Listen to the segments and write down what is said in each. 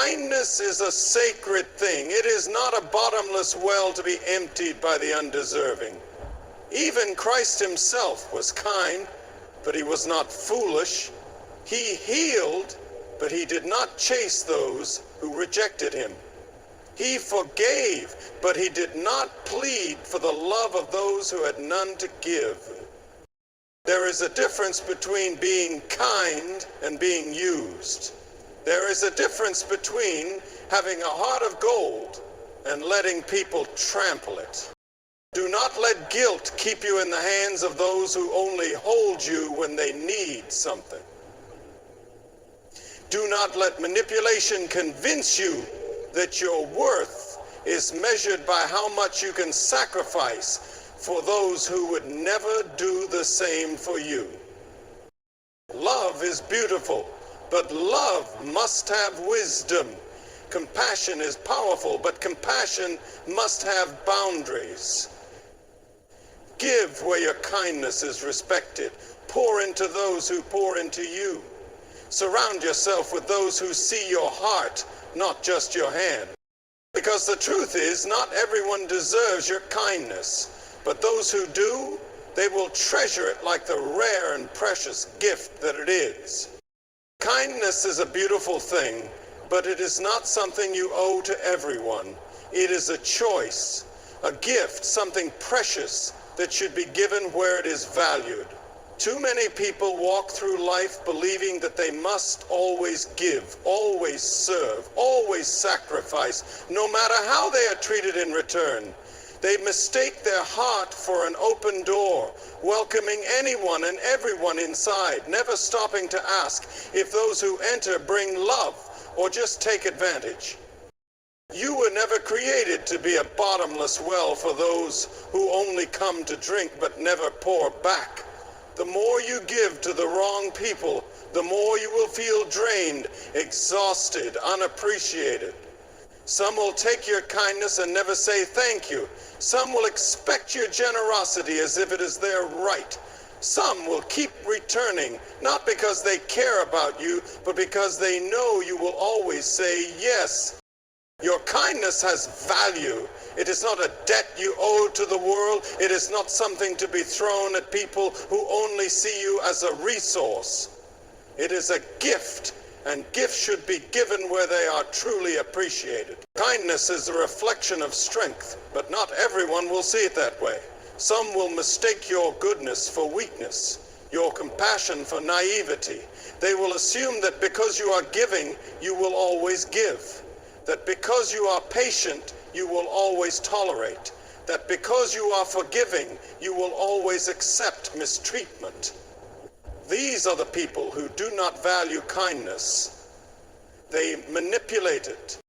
Kindness is a sacred thing. It is not a bottomless well to be emptied by the undeserving. Even Christ himself was kind, but he was not foolish. He healed, but he did not chase those who rejected him. He forgave, but he did not plead for the love of those who had none to give. There is a difference between being kind and being used. There is a difference between having a heart of gold and letting people trample it. Do not let guilt keep you in the hands of those who only hold you when they need something. Do not let manipulation convince you that your worth is measured by how much you can sacrifice for those who would never do the same for you. Love is beautiful, but love must have wisdom. Compassion is powerful, but compassion must have boundaries. Give where your kindness is respected. Pour into those who pour into you. Surround yourself with those who see your heart, not just your hand. Because the truth is, not everyone deserves your kindness, but those who do, they will treasure it like the rare and precious gift that it is. Kindness is a beautiful thing, but it is not something you owe to everyone. It is a choice, a gift, something precious that should be given where it is valued. Too many people walk through life believing that they must always give, always serve, always sacrifice, no matter how they are treated in return. They mistake their heart for an open door, welcoming anyone and everyone inside, never stopping to ask if those who enter bring love or just take advantage. You were never created to be a bottomless well for those who only come to drink but never pour back. The more you give to the wrong people, the more you will feel drained, exhausted, unappreciated. Some will take your kindness and never say thank you. Some will expect your generosity as if it is their right. Some will keep returning, not because they care about you, but because they know you will always say yes. Your kindness has value. It is not a debt you owe to the world. It is not something to be thrown at people who only see you as a resource. It is a gift, and gifts should be given where they are truly appreciated. Kindness is a reflection of strength, but not everyone will see it that way. Some will mistake your goodness for weakness, your compassion for naivety. They will assume that because you are giving, you will always give. That because you are patient, you will always tolerate. That because you are forgiving, you will always accept mistreatment. These are the people who do not value kindness. They manipulate it.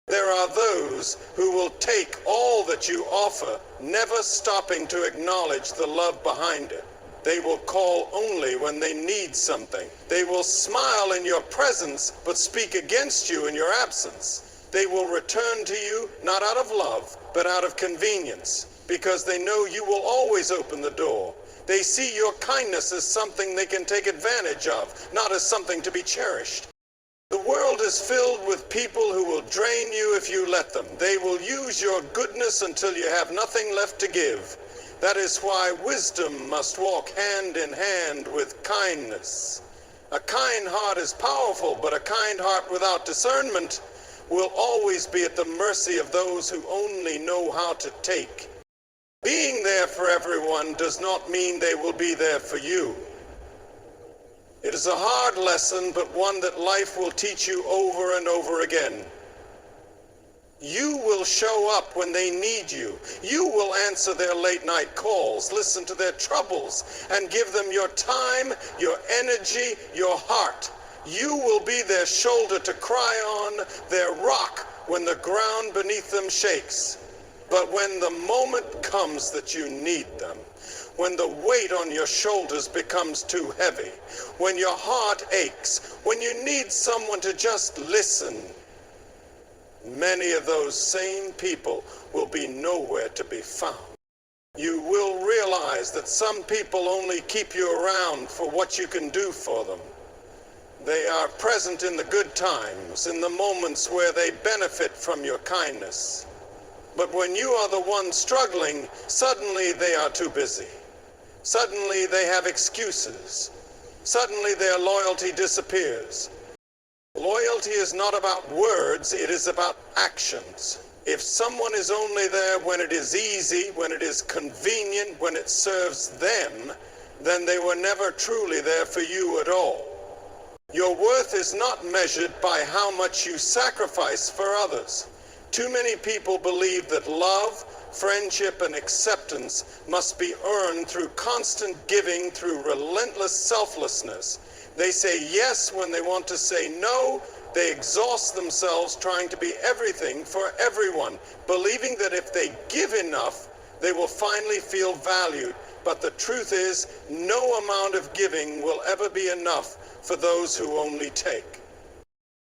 There are those who will take all that you offer, never stopping to acknowledge the love behind it. They will call only when they need something. They will smile in your presence, but speak against you in your absence. They will return to you, not out of love, but out of convenience, because they know you will always open the door. They see your kindness as something they can take advantage of, not as something to be cherished. The world is filled with people who will drain you if you let them. They will use your goodness until you have nothing left to give. That is why wisdom must walk hand in hand with kindness. A kind heart is powerful, but a kind heart without discernment will always be at the mercy of those who only know how to take. Being there for everyone does not mean they will be there for you. It is a hard lesson, but one that life will teach you over and over again. You will show up when they need you. You will answer their late night calls, listen to their troubles, and give them your time, your energy, your heart. You will be their shoulder to cry on, their rock when the ground beneath them shakes. But when the moment comes that you need them, when the weight on your shoulders becomes too heavy, when your heart aches, when you need someone to just listen, many of those same people will be nowhere to be found. You will realize that some people only keep you around for what you can do for them. They are present in the good times, in the moments where they benefit from your kindness. But when you are the one struggling, suddenly they are too busy. Suddenly they have excuses. Suddenly their loyalty disappears. Loyalty is not about words, it is about actions. If someone is only there when it is easy, when it is convenient, when it serves them, then they were never truly there for you at all. Your worth is not measured by how much you sacrifice for others. Too many people believe that love, friendship, and acceptance must be earned through constant giving, through relentless selflessness. They say yes when they want to say no. They exhaust themselves trying to be everything for everyone, believing that if they give enough, they will finally feel valued. But the truth is, no amount of giving will ever be enough for those who only take.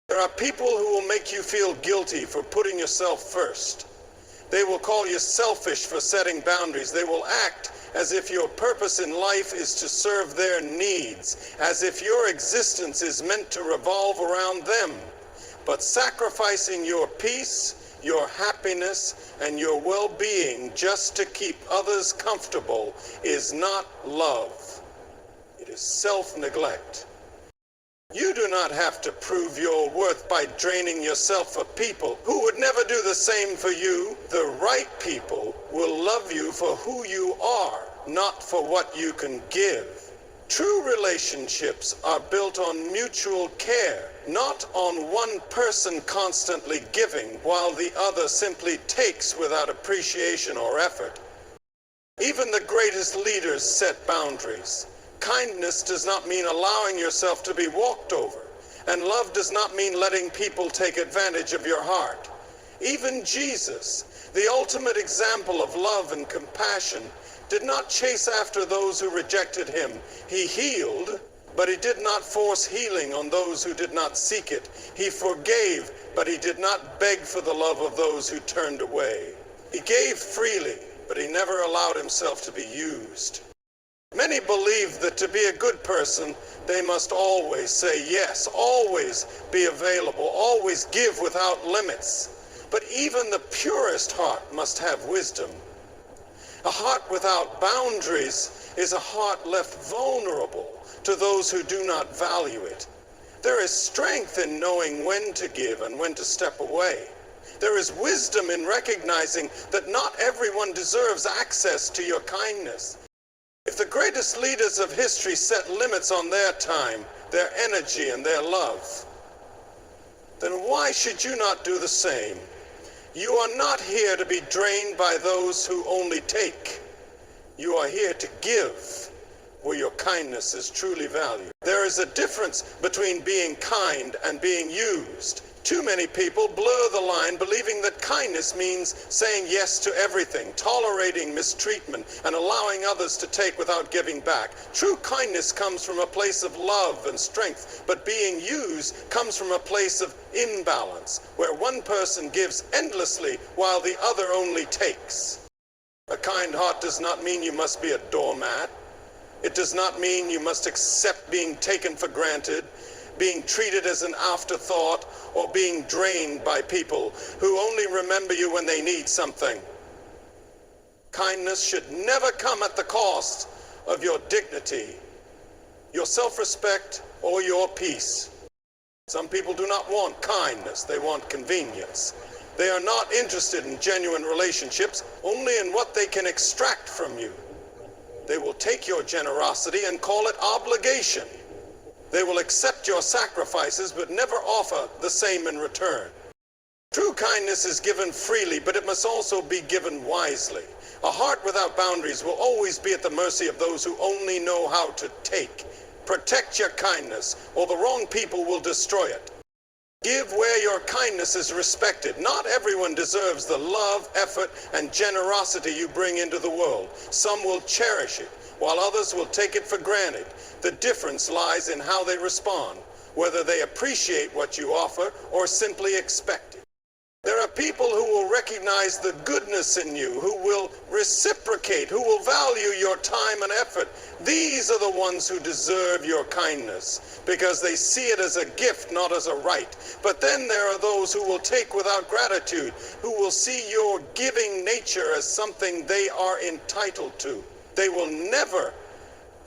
There are people who will make you feel guilty for putting yourself first. They will call you selfish for setting boundaries. They will act as if your purpose in life is to serve their needs, as if your existence is meant to revolve around them. But sacrificing your peace, your happiness, and your well-being just to keep others comfortable is not love. It is self-neglect. You do not have to prove your worth by draining yourself for people who would never do the same for you. The right people will love you for who you are, not for what you can give. True relationships are built on mutual care, not on one person constantly giving while the other simply takes without appreciation or effort. Even the greatest leaders set boundaries. Kindness does not mean allowing yourself to be walked over, and love does not mean letting people take advantage of your heart. Even Jesus, the ultimate example of love and compassion, did not chase after those who rejected him. He healed, but he did not force healing on those who did not seek it. He forgave, but he did not beg for the love of those who turned away. He gave freely, but he never allowed himself to be used. Many believe that to be a good person, they must always say yes, always be available, always give without limits. But even the purest heart must have wisdom. A heart without boundaries is a heart left vulnerable to those who do not value it. There is strength in knowing when to give and when to step away. There is wisdom in recognizing that not everyone deserves access to your kindness. If the greatest leaders of history set limits on their time, their energy, and their love, then why should you not do the same? You are not here to be drained by those who only take. You are here to give where your kindness is truly valued. There is a difference between being kind and being used. Too many people blur the line, believing that kindness means saying yes to everything, tolerating mistreatment, and allowing others to take without giving back. True kindness comes from a place of love and strength, but being used comes from a place of imbalance, where one person gives endlessly while the other only takes. A kind heart does not mean you must be a doormat. It does not mean you must accept being taken for granted, being treated as an afterthought, or being drained by people who only remember you when they need something. Kindness should never come at the cost of your dignity, your self-respect, or your peace. Some people do not want kindness, they want convenience. They are not interested in genuine relationships, only in what they can extract from you. They will take your generosity and call it obligation. They will accept your sacrifices, but never offer the same in return. True kindness is given freely, but it must also be given wisely. A heart without boundaries will always be at the mercy of those who only know how to take. Protect your kindness, or the wrong people will destroy it. Give where your kindness is respected. Not everyone deserves the love, effort, and generosity you bring into the world. Some will cherish it, while others will take it for granted. The difference lies in how they respond, whether they appreciate what you offer or simply expect it. There are people who will recognize the goodness in you, who will reciprocate, who will value your time and effort. These are the ones who deserve your kindness because they see it as a gift, not as a right. But then there are those who will take without gratitude, who will see your giving nature as something they are entitled to. They will never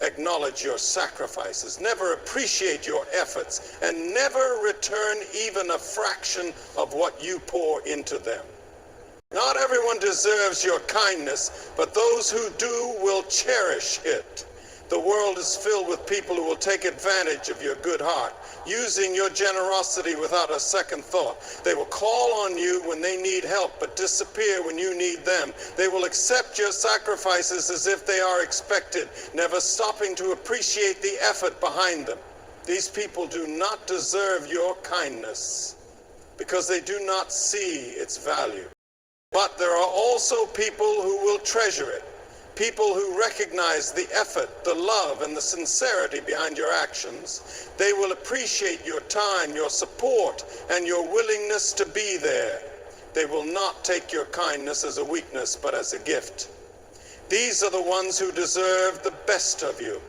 acknowledge your sacrifices, never appreciate your efforts, and never return even a fraction of what you pour into them. Not everyone deserves your kindness, but those who do will cherish it. The world is filled with people who will take advantage of your good heart, using your generosity without a second thought. They will call on you when they need help, but disappear when you need them. They will accept your sacrifices as if they are expected, never stopping to appreciate the effort behind them. These people do not deserve your kindness because they do not see its value. But there are also people who will treasure it. People who recognize the effort, the love, and the sincerity behind your actions. They will appreciate your time, your support, and your willingness to be there. They will not take your kindness as a weakness, but as a gift. These are the ones who deserve the best of you.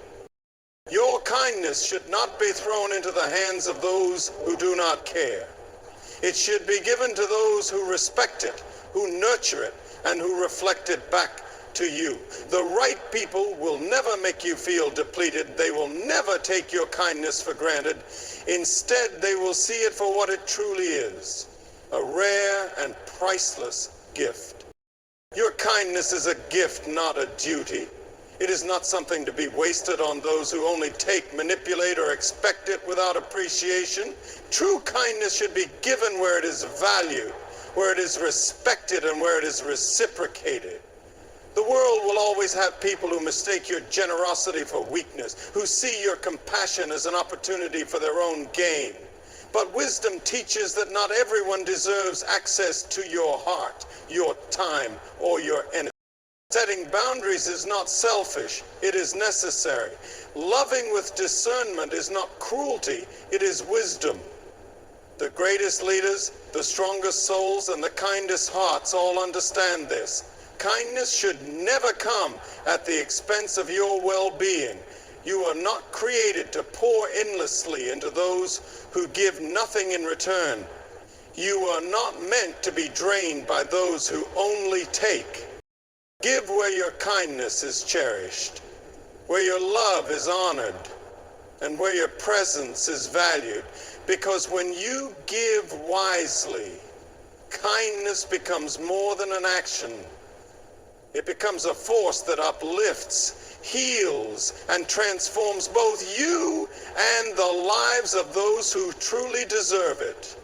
Your kindness should not be thrown into the hands of those who do not care. It should be given to those who respect it, who nurture it, and who reflect it back to you. The right people will never make you feel depleted. They will never take your kindness for granted. Instead, they will see it for what it truly is, a rare and priceless gift. Your kindness is a gift, not a duty. It is not something to be wasted on those who only take, manipulate, or expect it without appreciation. True kindness should be given where it is valued, where it is respected, and where it is reciprocated. The world will always have people who mistake your generosity for weakness, who see your compassion as an opportunity for their own gain. But wisdom teaches that not everyone deserves access to your heart, your time, or your energy. Setting boundaries is not selfish, it is necessary. Loving with discernment is not cruelty, it is wisdom. The greatest leaders, the strongest souls, and the kindest hearts all understand this. Kindness should never come at the expense of your well-being. You are not created to pour endlessly into those who give nothing in return. You are not meant to be drained by those who only take. Give where your kindness is cherished, where your love is honored, and where your presence is valued. Because when you give wisely, kindness becomes more than an action. It becomes a force that uplifts, heals, and transforms both you and the lives of those who truly deserve it.